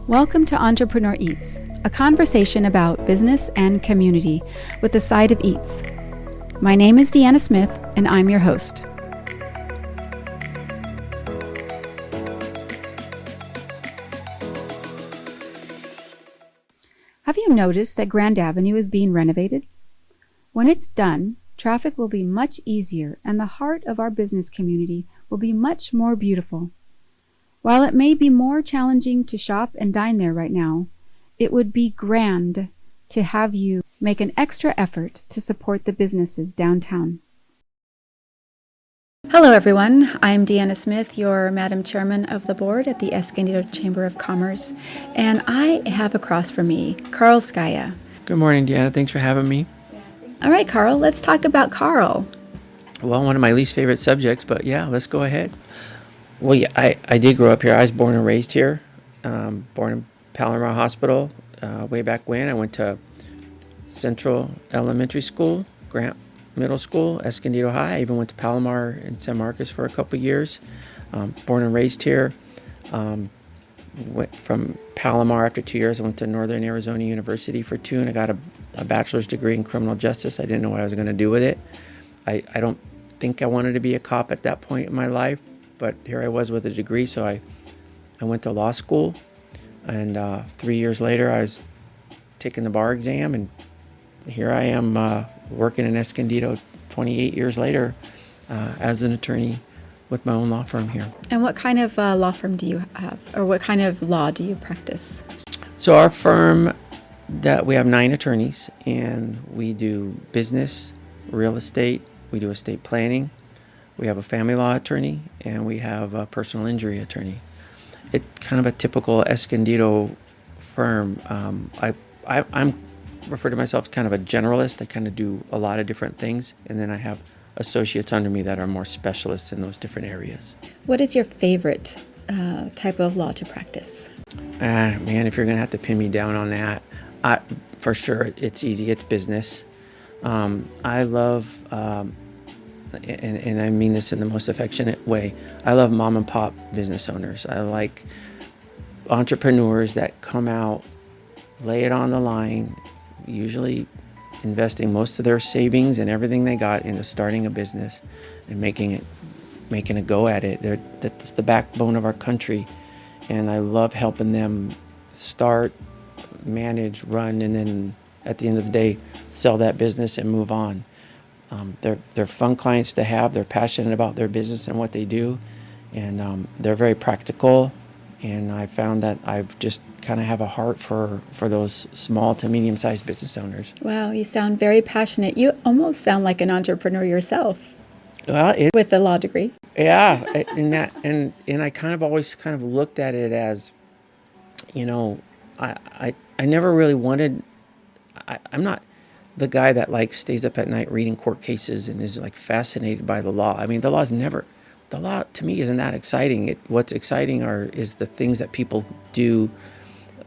Welcome to Entrepreneur Eats, a conversation about business and community with a side of eats. My name is Deanna Smith, and I'm your host. Have you noticed that Grand Avenue is being renovated? When it's done, traffic will be much easier and the heart of our business community will be much more beautiful. While it may be more challenging to shop and dine there right now, it would be grand to have you make an extra effort to support the businesses downtown. Hello everyone, I'm Deanna Smith, your Madam Chairman of the Board at the Escondido Chamber of Commerce, and I have across from me Carl Skaja. Good morning, Deanna. Thanks for having me. All right, Carl, let's talk about Carl. Well, one of my least favorite subjects, but yeah, let's go ahead. Well, yeah, I did grow up here. I was born and raised here, born in Palomar Hospital way back when. I went to Central Elementary School, Grant Middle School, Escondido High. I even went to Palomar and San Marcos for a couple of years. Born and raised here. Went from Palomar after 2 years. I went to Northern Arizona University for 2, and I got a bachelor's degree in criminal justice. I didn't know what I was going to do with it. I don't think I wanted to be a cop at that point in my life, but here I was with a degree, so I went to law school, and 3 years later I was taking the bar exam, and here I am working in Escondido 28 years later as an attorney with my own law firm here. And what kind of law firm do you have, or what kind of law do you practice? So our firm, we have 9 attorneys, and we do business, real estate, we do estate planning, we have a family law attorney, and we have a personal injury attorney. It's kind of a typical Escondido firm. I'm refer to myself as kind of a generalist. I kind of do a lot of different things, and then I have associates under me that are more specialists in those different areas. What is your favorite type of law to practice? Man, if you're going to have to pin me down on that, for sure, it's easy. It's business. I love, and I mean this in the most affectionate way, I love mom and pop business owners. I like entrepreneurs that come out, lay it on the line, usually investing most of their savings and everything they got into starting a business and making a go at it. That's the backbone of our country, and I love helping them start, manage, run, and then at the end of the day, sell that business and move on. They're fun clients to have. They're passionate about their business and what they do, and they're very practical. And I found that I've just kind of have a heart for those small to medium-sized business owners. Wow, you sound very passionate. You almost sound like an entrepreneur yourself. Well, with a law degree. Yeah, and I kind of always kind of looked at it as, I never really wanted. I'm not the guy that like stays up at night reading court cases and is like fascinated by the law. I mean, the law to me isn't that exciting. What's exciting is the things that people do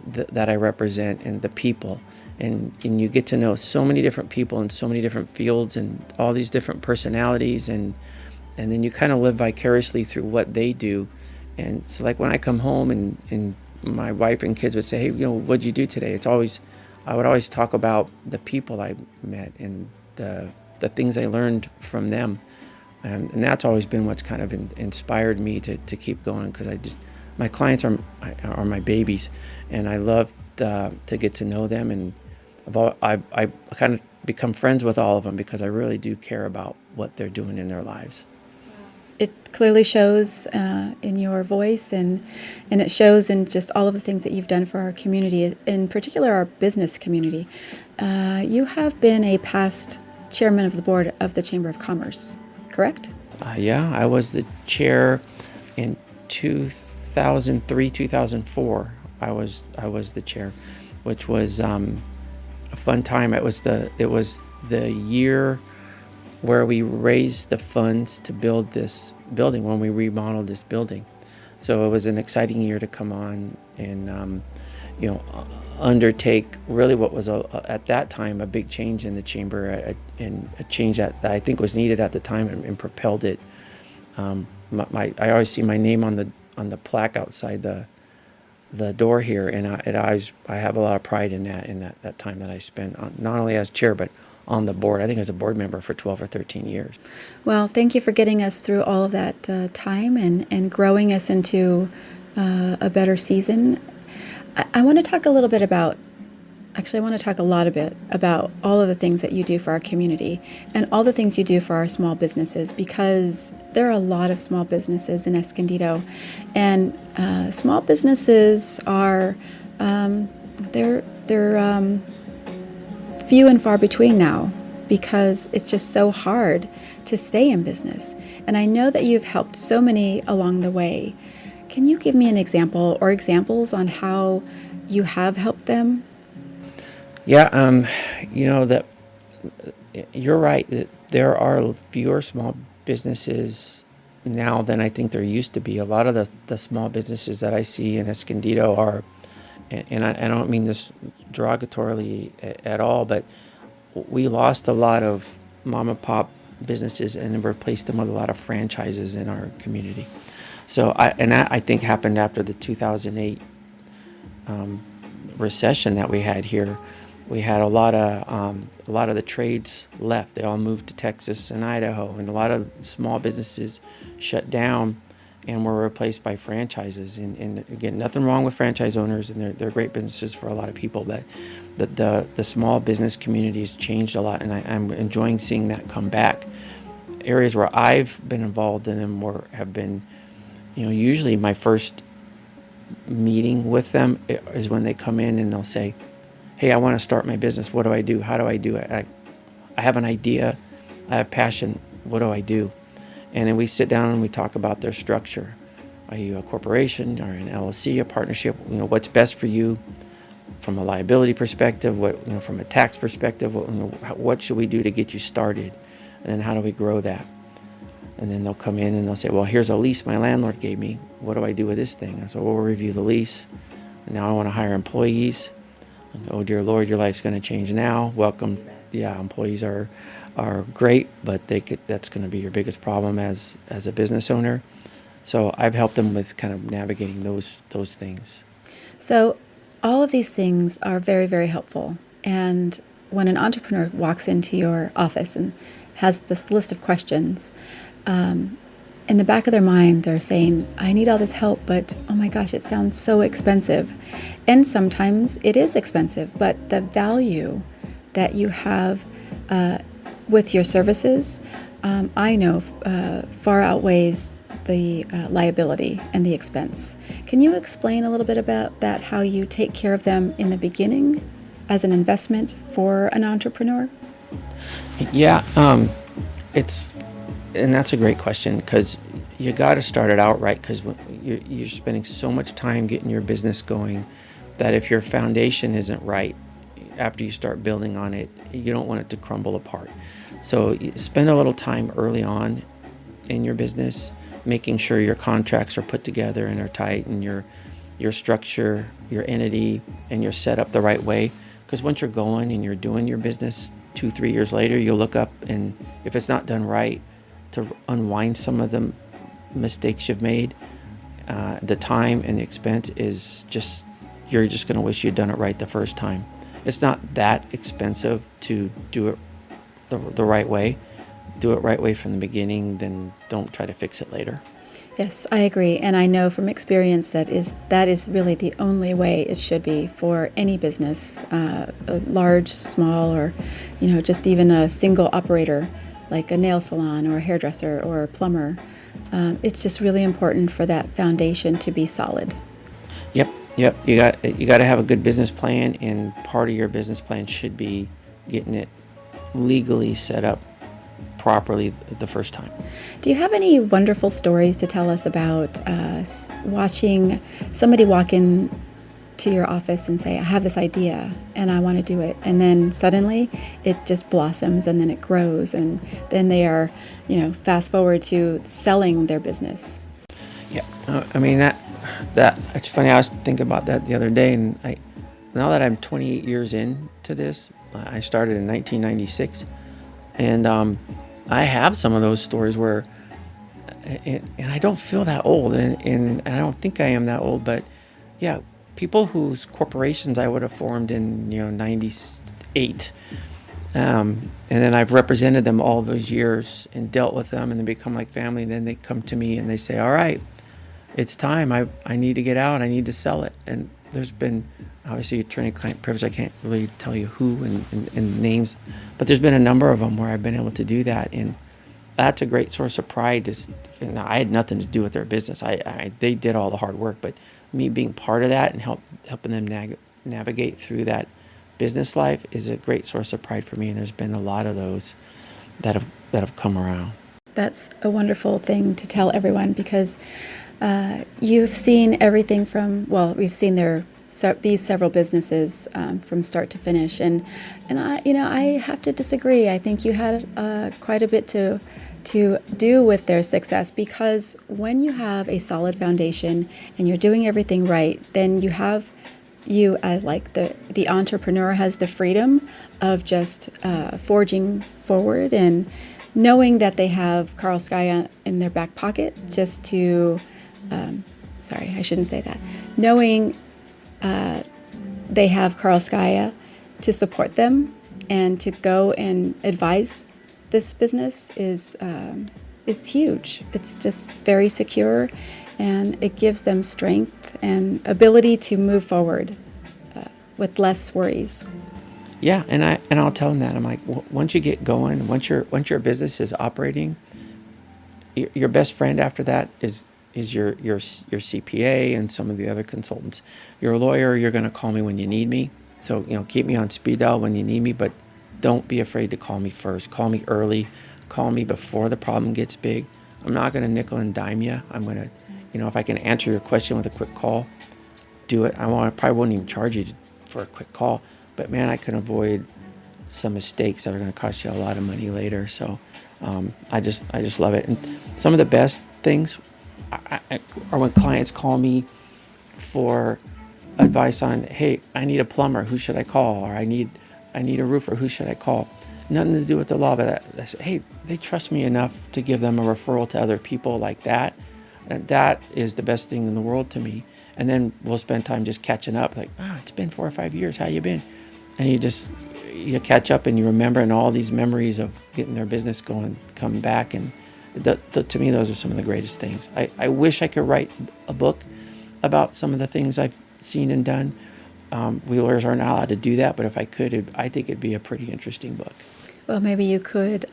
that I represent, and the people. And you get to know so many different people in so many different fields and all these different personalities, and then you kind of live vicariously through what they do. And so like when I come home and my wife and kids would say, hey, what'd you do today? I would always talk about the people I met and the things I learned from them. And that's always been what's kind of inspired me to keep going, because my clients are my babies, and I love to get to know them, and I kind of become friends with all of them because I really do care about what they're doing in their lives. It clearly shows in your voice, and it shows in just all of the things that you've done for our community, in particular our business community. You have been a past chairman of the board of the Chamber of Commerce, correct? Yeah, I was the chair in 2003, 2004. I was the chair, which was a fun time. It was the year where we raised the funds to build this building, when we remodeled this building. So it was an exciting year to come on and undertake really what was at that time a big change in the chamber, and a change that I think was needed at the time, and propelled it. I always see my name on the plaque outside the the door here, and I have a lot of pride in that time that I spent on, not only as chair but on the board. I think I was a board member for 12 or 13 years. Well, thank you for getting us through all of that time and growing us into a better season. I want to talk a little bit about, actually, I want to talk a lot a bit about all of the things that you do for our community and all the things you do for our small businesses, because there are a lot of small businesses in Escondido, and small businesses are they're few and far between now, because it's just so hard to stay in business. And I know that you've helped so many along the way. Can you give me an example or examples on how you have helped them? Yeah, that you're right that there are fewer small businesses now than I think there used to be. A lot of the small businesses that I see in Escondido are, and I don't mean this derogatorily at all, but we lost a lot of mom and pop businesses and replaced them with a lot of franchises in our community. So that I think happened after the 2008 recession that we had here. We had a lot of the trades left. They all moved to Texas and Idaho, and a lot of small businesses shut down and were replaced by franchises. And again, nothing wrong with franchise owners, and they're great businesses for a lot of people. But the small business community has changed a lot, and I'm enjoying seeing that come back. Areas where I've been involved in them have been, usually my first meeting with them is when they come in and they'll say, "Hey, I want to start my business. What do I do? How do I do it? I have an idea. I have passion. What do I do?" And then we sit down and we talk about their structure. Are you a corporation or an LLC, a partnership? What's best for you from a liability perspective? From a tax perspective? What should we do to get you started? And then how do we grow that? And then they'll come in and they'll say, "Well, here's a lease my landlord gave me. What do I do with this thing?" And so we'll review the lease. And now I want to hire employees. Oh dear Lord, your life's going to change now. Welcome. Yeah, employees are great, but that's going to be your biggest problem as a business owner. So I've helped them with kind of navigating those things. So all of these things are very, very helpful. And when an entrepreneur walks into your office and has this list of questions, in the back of their mind, they're saying, "I need all this help, but oh my gosh, it sounds so expensive." And sometimes it is expensive, but the value that you have with your services, I know far outweighs the liability and the expense. Can you explain a little bit about that, how you take care of them in the beginning as an investment for an entrepreneur? Yeah, and that's a great question, because you got to start it out right, because you're spending so much time getting your business going that if your foundation isn't right after you start building on it, you don't want it to crumble apart. So you spend a little time early on in your business making sure your contracts are put together and are tight, and your structure, your entity, and you're set up the right way. Because once you're going and you're doing your business 2-3 years later, you'll look up, and if it's not done right, to unwind some of the mistakes you've made, the time and the expense is just, you're just going to wish you'd done it right the first time. It's not that expensive to do it the right way. Do it right way from the beginning, then don't try to fix it later. Yes, I agree. And I know from experience that is really the only way it should be for any business, large, small, or just even a single operator like a nail salon or a hairdresser or a plumber. It's just really important for that foundation to be solid. Yep. You got to have a good business plan, and part of your business plan should be getting it legally set up properly the first time. Do you have any wonderful stories to tell us about watching somebody walk in to your office and say, "I have this idea and I want to do it," and then suddenly it just blossoms and then it grows, and then they are, fast forward to selling their business? Yeah, I mean that it's funny. I was thinking about that the other day, and now that I'm 28 years into this, I started in 1996, and I have some of those stories where, and I don't feel that old, and I don't think I am that old, but yeah, people whose corporations I would have formed in, 98. And then I've represented them all those years and dealt with them, and they become like family. And then they come to me and they say, all right, it's time. I need to get out. I need to sell it. And there's been, obviously, attorney-client privilege. I can't really tell you who and names, but there's been a number of them where I've been able to do that. And that's a great source of pride. I had nothing to do with their business. They did all the hard work, but me being part of that and helping them navigate through that business life is a great source of pride for me. And there's been a lot of those that have come around. That's a wonderful thing to tell everyone, because you've seen everything from, well, we've seen these several businesses from start to finish, and I have to disagree. I think you had quite a bit to do with their success, because when you have a solid foundation and you're doing everything right, then you as like the entrepreneur has the freedom of just forging forward and knowing that they have Carl Skaja in their back pocket just to, sorry, I shouldn't say that. Knowing they have Carl Skaja to support them and to go and advise this business is huge. It's just very secure, and it gives them strength and ability to move forward with less worries. Yeah, and I'll tell them that. I'm like, once you get going, once your business is operating, your best friend after that is your CPA and some of the other consultants. You're a lawyer. You're going to call me when you need me. So keep me on speed dial when you need me, but don't be afraid to call me first. Call me early. Call me before the problem gets big. I'm not going to nickel and dime you. I'm going to, if I can answer your question with a quick call, do it. Probably won't even charge you for a quick call, but man, I can avoid some mistakes that are going to cost you a lot of money later. So I just love it. And some of the best things are when clients call me for advice on, hey, I need a plumber, who should I call? Or I need a roofer, who should I call? Nothing to do with the law, but I say, hey, they trust me enough to give them a referral to other people like that. And that is the best thing in the world to me. And then we'll spend time just catching up, like, it's been 4 or 5 years, how you been? And you catch up and you remember, and all these memories of getting their business going come back. And to me, those are some of the greatest things. I wish I could write a book about some of the things I've seen and done. We lawyers aren't allowed to do that, but if I could, I think it'd be a pretty interesting book. Well, maybe you could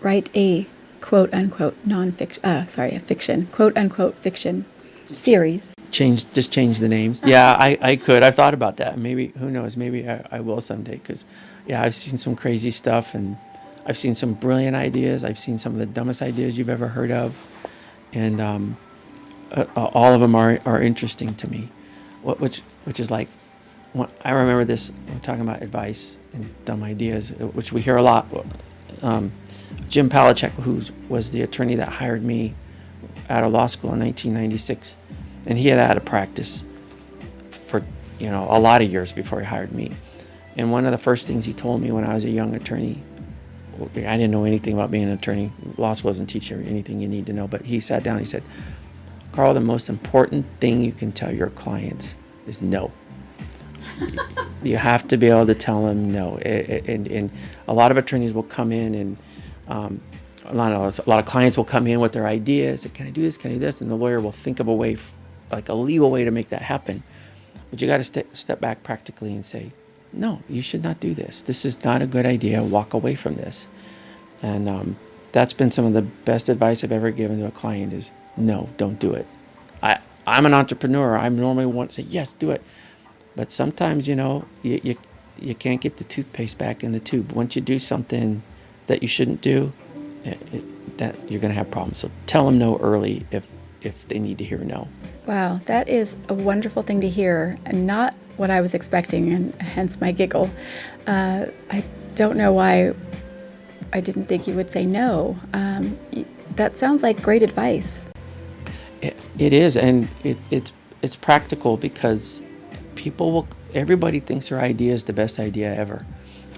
write a quote-unquote a fiction, quote-unquote fiction series. Just change the names. Yeah, I could. I've thought about that. Maybe, who knows, maybe I will someday, because, yeah, I've seen some crazy stuff, and I've seen some brilliant ideas. I've seen some of the dumbest ideas you've ever heard of, and all of them are interesting to me, which is like, I remember this, we're talking about advice and dumb ideas, which we hear a lot. Jim Palachek, who was the attorney that hired me out of law school in 1996, and he had out of practice for a lot of years before he hired me. And one of the first things he told me when I was a young attorney, I didn't know anything about being an attorney. Law school doesn't teach you anything you need to know, but he sat down and he said, Carl, the most important thing you can tell your client is no. You have to be able to tell them no. And a lot of attorneys will come in, and a lot of clients will come in with their ideas. Say, can I do this? Can I do this? And the lawyer will think of a way, like a legal way to make that happen. But you got to step back practically and say, no, you should not do this. This is not a good idea. Walk away from this. And that's been some of the best advice I've ever given to a client is, no, don't do it. I'm an entrepreneur. I normally want to say, yes, do it. But sometimes, you can't get the toothpaste back in the tube. Once you do something that you shouldn't do, that you're going to have problems. So tell them no early if they need to hear no. Wow, that is a wonderful thing to hear, and not what I was expecting, and hence my giggle. I don't know why I didn't think you would say no. That sounds like great advice. It is, and it's practical, because everybody thinks their idea is the best idea ever,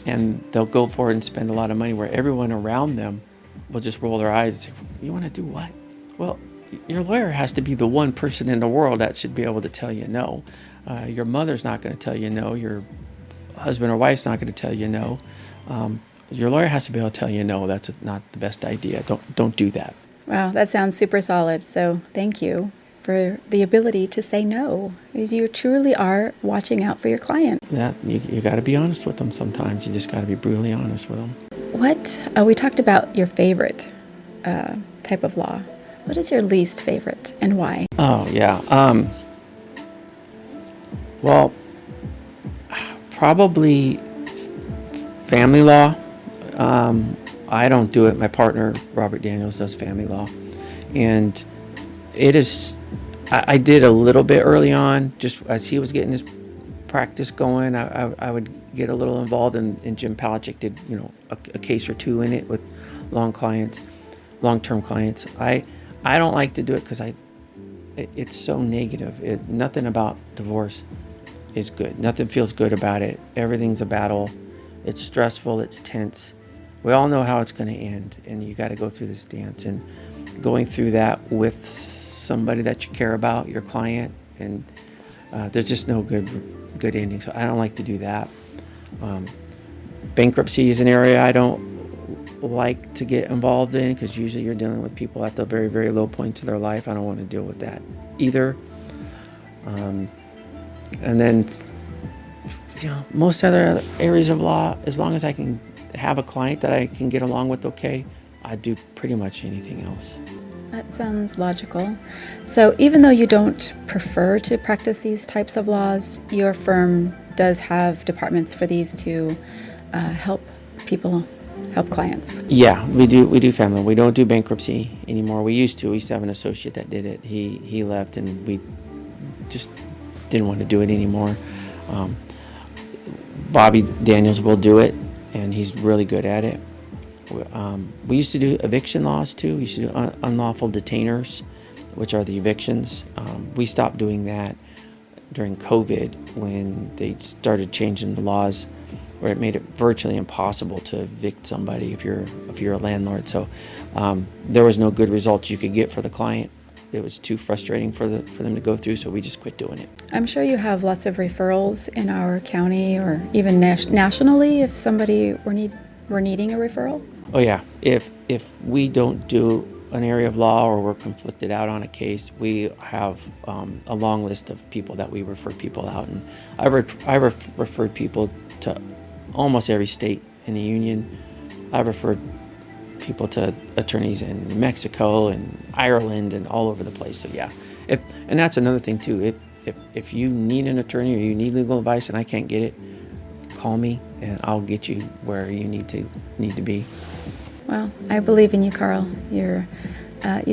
and they'll go for it and spend a lot of money, where everyone around them will just roll their eyes and say, you want to do what? Well, your lawyer has to be the one person in the world that should be able to tell you no. Your mother's not going to tell you no. Your husband or wife's not going to tell you no. Your lawyer has to be able to tell you no. That's not the best idea. Don't do that. Wow, that sounds super solid. So thank you for the ability to say no. Because you truly are watching out for your client. That you got to be honest with them sometimes. You just got to be brutally honest with them. We talked about your favorite type of law. What is your least favorite and why? Oh, yeah. Well, probably family law. I don't do it. My partner, Robert Daniels, does family law. And it is, I did a little bit early on, just as he was getting his practice going. I would get a little involved, and Jim Palachick did, a case or two in it with long-term clients. I don't like to do it because it's so negative. Nothing about divorce is good. Nothing feels good about it. Everything's a battle. It's stressful. It's tense. We all know how it's going to end, and you got to go through this dance. And going through that with somebody that you care about, your client, and there's just no good ending. So I don't like to do that. Bankruptcy is an area I don't like to get involved in because usually you're dealing with people at the very, very low points of their life. I don't want to deal with that either. And then, most other areas of law, as long as I can have a client that I can get along with okay, I do pretty much anything else. That sounds logical. So even though you don't prefer to practice these types of laws, your firm does have departments for these to help clients. Yeah, we do family. We don't do bankruptcy anymore. We used to have an associate that did it. He left, and we just didn't want to do it anymore. Bobby Daniels will do it, and he's really good at it. We used to do eviction laws too. We used to do unlawful detainers, which are the evictions. We stopped doing that during COVID when they started changing the laws, where it made it virtually impossible to evict somebody if you're a landlord. So there was no good results you could get for the client. It was too frustrating for them to go through, so we just quit doing it. I'm sure you have lots of referrals in our county or even nationally if somebody were needing a referral. Oh yeah, if we don't do an area of law or we're conflicted out on a case, we have a long list of people that we refer people out, and I've referred people to almost every state in the union. I've referred people to attorneys in Mexico and Ireland and all over the place. So yeah, and that's another thing too. If you need an attorney or you need legal advice and I can't get it, call me and I'll get you where you need to be. Well, I believe in you, Carl. You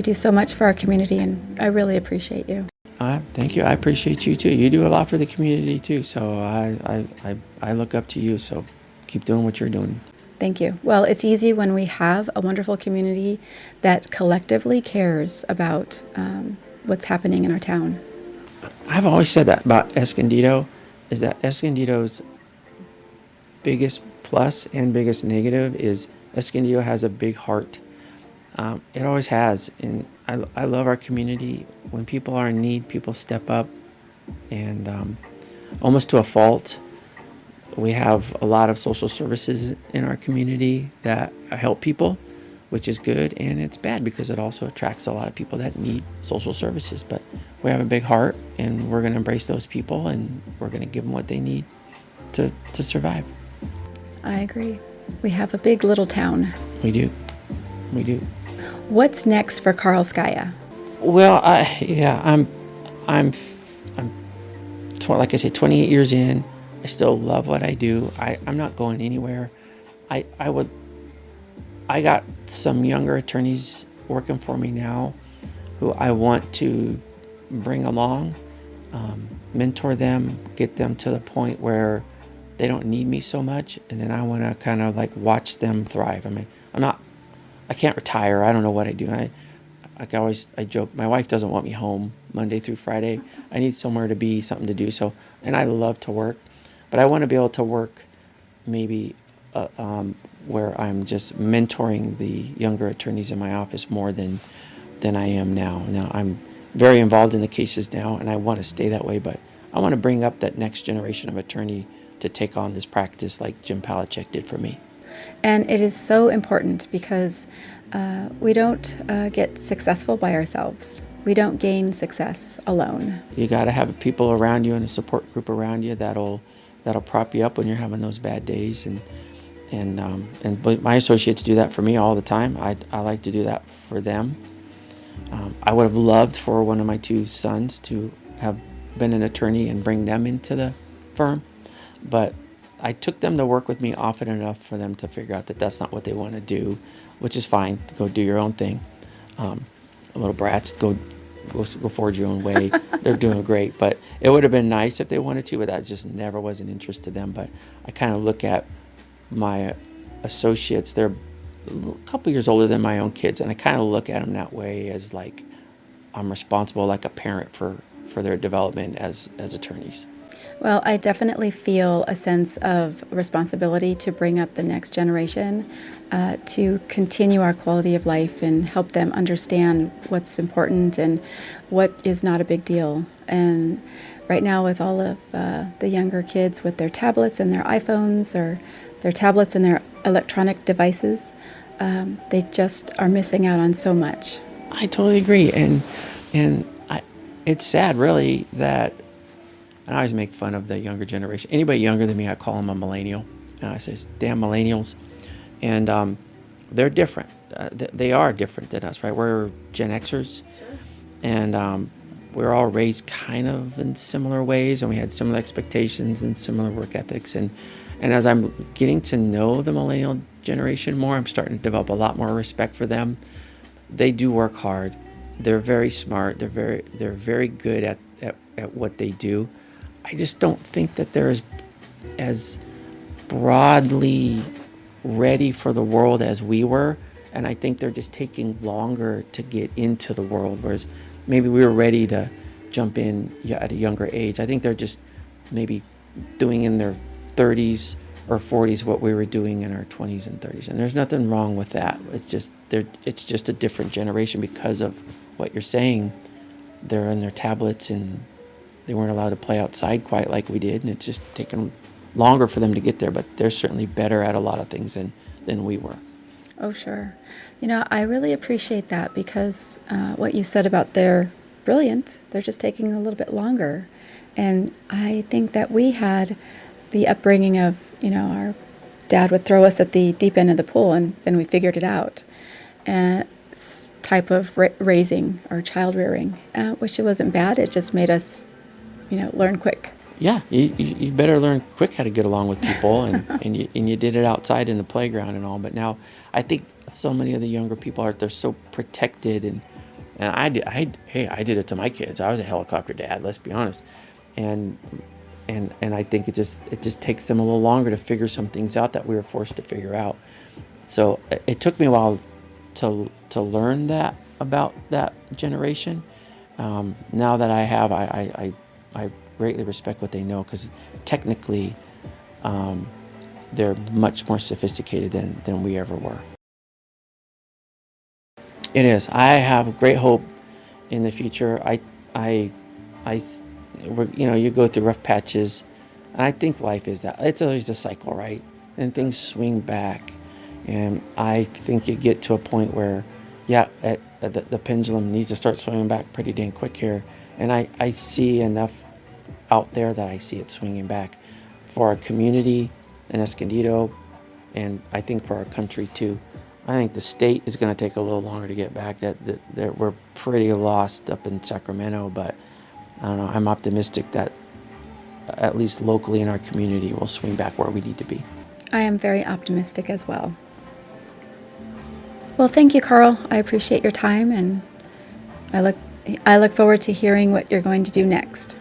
do so much for our community, and I really appreciate you. Thank you. I appreciate you too. You do a lot for the community too. So I look up to you. So keep doing what you're doing. Thank you. Well, it's easy when we have a wonderful community that collectively cares about what's happening in our town. I've always said that about Escondido, is that Escondido's biggest plus and biggest negative is Escondido has a big heart. It always has. And I love our community. When people are in need, people step up, and almost to a fault. We have a lot of social services in our community that help people, which is good, and it's bad because it also attracts a lot of people that need social services. But we have a big heart, and we're going to embrace those people, and we're going to give them what they need to survive. I agree. We have a big little town. We do. What's next for Carl Skaja? Well, I'm like I say, 28 years in. I still love what I do. I'm not going anywhere. I got some younger attorneys working for me now who I want to bring along, mentor them, get them to the point where they don't need me so much, and then I want to kind of like watch them thrive. I mean, I can't retire. I don't know what I do. I joke, my wife doesn't want me home Monday through Friday. I need somewhere to be, something to do. So, and I love to work, but I want to be able to work maybe where I'm just mentoring the younger attorneys in my office more than than I am now. Now I'm very involved in the cases now, and I want to stay that way, but I want to bring up that next generation of attorney to take on this practice like Jim Palachuk did for me. And it is so important because we don't get successful by ourselves. We don't gain success alone. You got to have people around you and a support group around you that'll prop you up when you're having those bad days. And my associates do that for me all the time. I like to do that for them. I would have loved for one of my two sons to have been an attorney and bring them into the firm, but I took them to work with me often enough for them to figure out that that's not what they want to do, which is fine. Go do your own thing. Little brats, go forge your own way. They're doing great, but it would have been nice if they wanted to, but that just never was an interest to them. But I kind of look at my associates, they're a couple years older than my own kids, and I kind of look at them that way, as like I'm responsible like a parent for their development as attorneys. Well, I definitely feel a sense of responsibility to bring up the next generation, to continue our quality of life and help them understand what's important and what is not a big deal. And right now, with all of the younger kids with their tablets and their iPhones, or their tablets and their electronic devices, they just are missing out on so much. I totally agree, and it's sad, really, that I always make fun of the younger generation. Anybody younger than me, I call them a millennial, and I say, "Damn millennials," and they're different. They are different than us, right? We're Gen Xers, and we're all raised kind of in similar ways, and we had similar expectations and similar work ethics. And as I'm getting to know the millennial generation more, I'm starting to develop a lot more respect for them. They do work hard. They're very smart. They're very good at what they do. I just don't think that they're as broadly ready for the world as we were, and I think they're just taking longer to get into the world, whereas maybe we were ready to jump in at a younger age. I think they're just maybe doing in their 30s or 40s what we were doing in our 20s and 30s, and there's nothing wrong with that. It's just a different generation because of what you're saying. They're on their tablets and they weren't allowed to play outside quite like we did, and it's just taken longer for them to get there, but they're certainly better at a lot of things than we were. Oh, sure. You know, I really appreciate that because what you said about they're brilliant, they're just taking a little bit longer. And I think that we had the upbringing of, our dad would throw us at the deep end of the pool and then we figured it out. And type of raising or child rearing, which it wasn't bad. It just made us, learn quick. Yeah, you better learn quick how to get along with people, and you did it outside in the playground and all. But now I think so many of the younger people they're so protected, and I did it to my kids. I was a helicopter dad. Let's be honest, and I think it just takes them a little longer to figure some things out that we were forced to figure out. So it took me a while to learn that about that generation. Now that I have, I greatly respect what they know, because technically they're much more sophisticated than we ever were. It is. I have great hope in the future. You go through rough patches, and I think life is that. It's always a cycle, right? And things swing back, and I think you get to a point where, the pendulum needs to start swinging back pretty dang quick here. And I see enough out there that I see it swinging back for our community in Escondido, and I think for our country too. I think the state is going to take a little longer to get back. That we're pretty lost up in Sacramento, but I don't know. I'm optimistic that at least locally in our community we'll swing back where we need to be. I am very optimistic as well. Well, thank you, Carl. I appreciate your time, and I look forward to hearing what you're going to do next.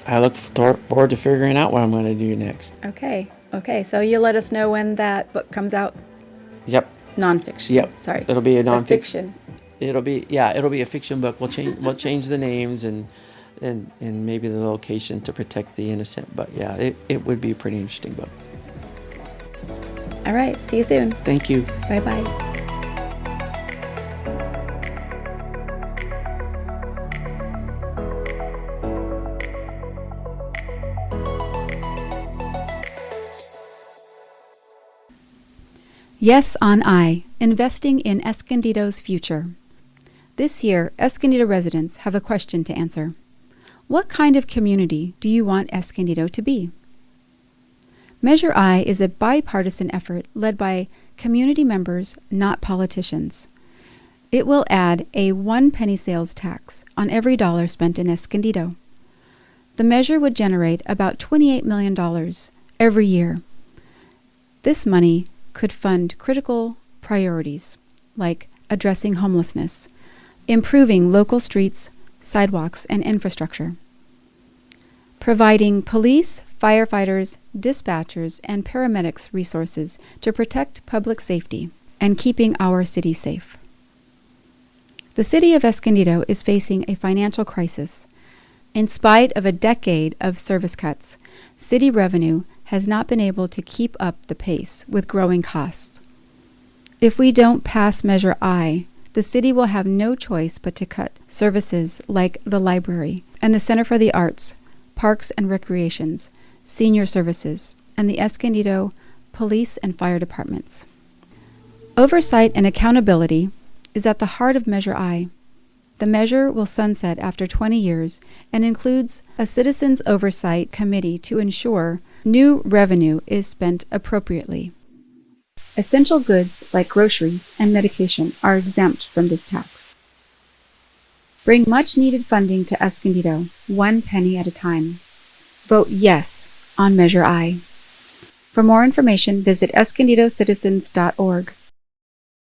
I look forward to figuring out what I'm going to do next. Okay. So you'll let us know when that book comes out? Yep. Nonfiction. Yep. Sorry. It'll be a nonfiction. Fiction. It'll be a fiction book. We'll change the names and maybe the location to protect the innocent. But yeah, it would be a pretty interesting book. All right. See you soon. Thank you. Bye-bye. Yes on I, investing in Escondido's future. This year, Escondido residents have a question to answer. What kind of community do you want Escondido to be? Measure I is a bipartisan effort led by community members, not politicians. It will add a 1 penny sales tax on every dollar spent in Escondido. The measure would generate about $28 million every year. This money could fund critical priorities like addressing homelessness, improving local streets, sidewalks, and infrastructure, providing police, firefighters, dispatchers, and paramedics resources to protect public safety, and keeping our city safe. The city of Escondido is facing a financial crisis. In spite of a decade of service cuts, city revenue has not been able to keep up the pace with growing costs. If we don't pass Measure I, the city will have no choice but to cut services like the library and the Center for the Arts, Parks and Recreations, Senior Services, and the Escondido Police and Fire Departments. Oversight and accountability is at the heart of Measure I. The measure will sunset after 20 years and includes a Citizens Oversight Committee to ensure new revenue is spent appropriately. Essential goods like groceries and medication are exempt from this tax. Bring much-needed funding to Escondido, 1 penny at a time. Vote yes on Measure I. For more information, visit escondidocitizens.org.